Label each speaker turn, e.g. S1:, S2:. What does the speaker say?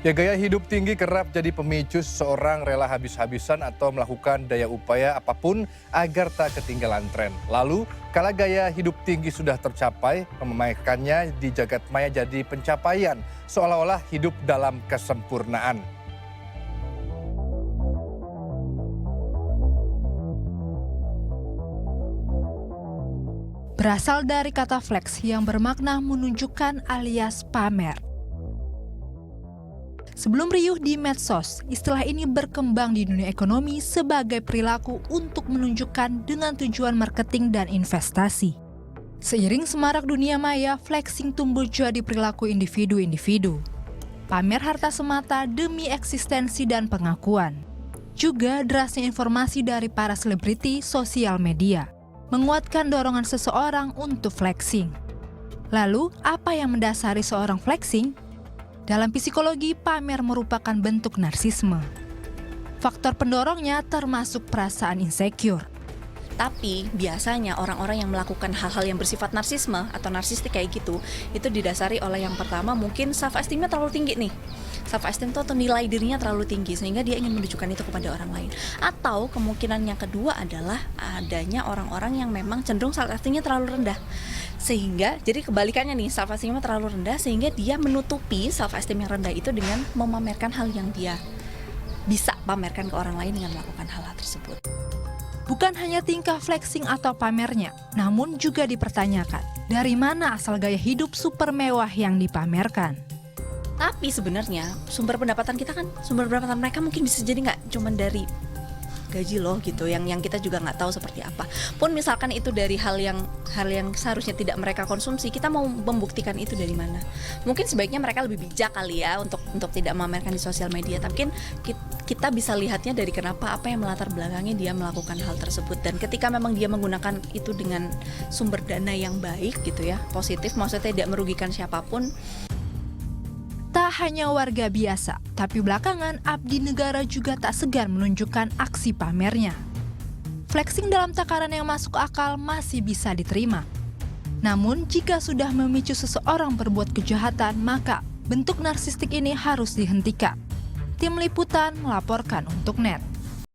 S1: Ya, gaya hidup tinggi kerap jadi pemicu seseorang rela habis-habisan atau melakukan daya upaya apapun agar tak ketinggalan tren. Lalu, kala gaya hidup tinggi sudah tercapai, memamerkannya di jagat maya jadi pencapaian, seolah-olah hidup dalam kesempurnaan.
S2: Berasal dari kata flex yang bermakna menunjukkan alias pamer. Sebelum riuh di medsos, istilah ini berkembang di dunia ekonomi sebagai perilaku untuk menunjukkan dengan tujuan marketing dan investasi. Seiring semarak dunia maya, flexing tumbuh jadi perilaku individu-individu. Pamer harta semata demi eksistensi dan pengakuan. Juga derasnya informasi dari para selebriti sosial media menguatkan dorongan seseorang untuk flexing. Lalu, apa yang mendasari seorang flexing? Dalam psikologi, pamer merupakan bentuk narsisme. Faktor pendorongnya termasuk perasaan insecure.
S3: Tapi biasanya orang-orang yang melakukan hal-hal yang bersifat narsisme atau narsistik kayak gitu, itu didasari oleh yang pertama mungkin self-esteem-nya terlalu tinggi nih. Self-esteem itu atau nilai dirinya terlalu tinggi sehingga dia ingin menunjukkan itu kepada orang lain. Atau kemungkinan yang kedua adalah adanya orang-orang yang memang cenderung self-esteem-nya terlalu rendah. Sehingga jadi kebalikannya nih, self-esteem-nya terlalu rendah sehingga dia menutupi self-esteem yang rendah itu dengan memamerkan hal yang dia bisa pamerkan ke orang lain dengan melakukan hal tersebut.
S2: Bukan hanya tingkah flexing atau pamernya, namun juga dipertanyakan, dari mana asal gaya hidup super mewah yang dipamerkan.
S3: Tapi sebenarnya sumber pendapatan mereka mungkin bisa jadi nggak cuma dari gaji loh gitu, yang kita juga nggak tahu seperti apa. Pun misalkan itu dari hal yang seharusnya tidak mereka konsumsi, kita mau membuktikan itu dari mana? Mungkin sebaiknya mereka lebih bijak kali ya untuk tidak memamerkan di sosial media. Tapi kan kita bisa lihatnya dari apa yang melatar belakangnya dia melakukan hal tersebut. Dan ketika memang dia menggunakan itu dengan sumber dana yang baik gitu ya, positif, maksudnya tidak merugikan siapapun.
S2: Tak hanya warga biasa, tapi belakangan abdi negara juga tak segan menunjukkan aksi pamernya. Flexing dalam takaran yang masuk akal masih bisa diterima. Namun, jika sudah memicu seseorang berbuat kejahatan, maka bentuk narsistik ini harus dihentikan. Tim Liputan melaporkan untuk NET.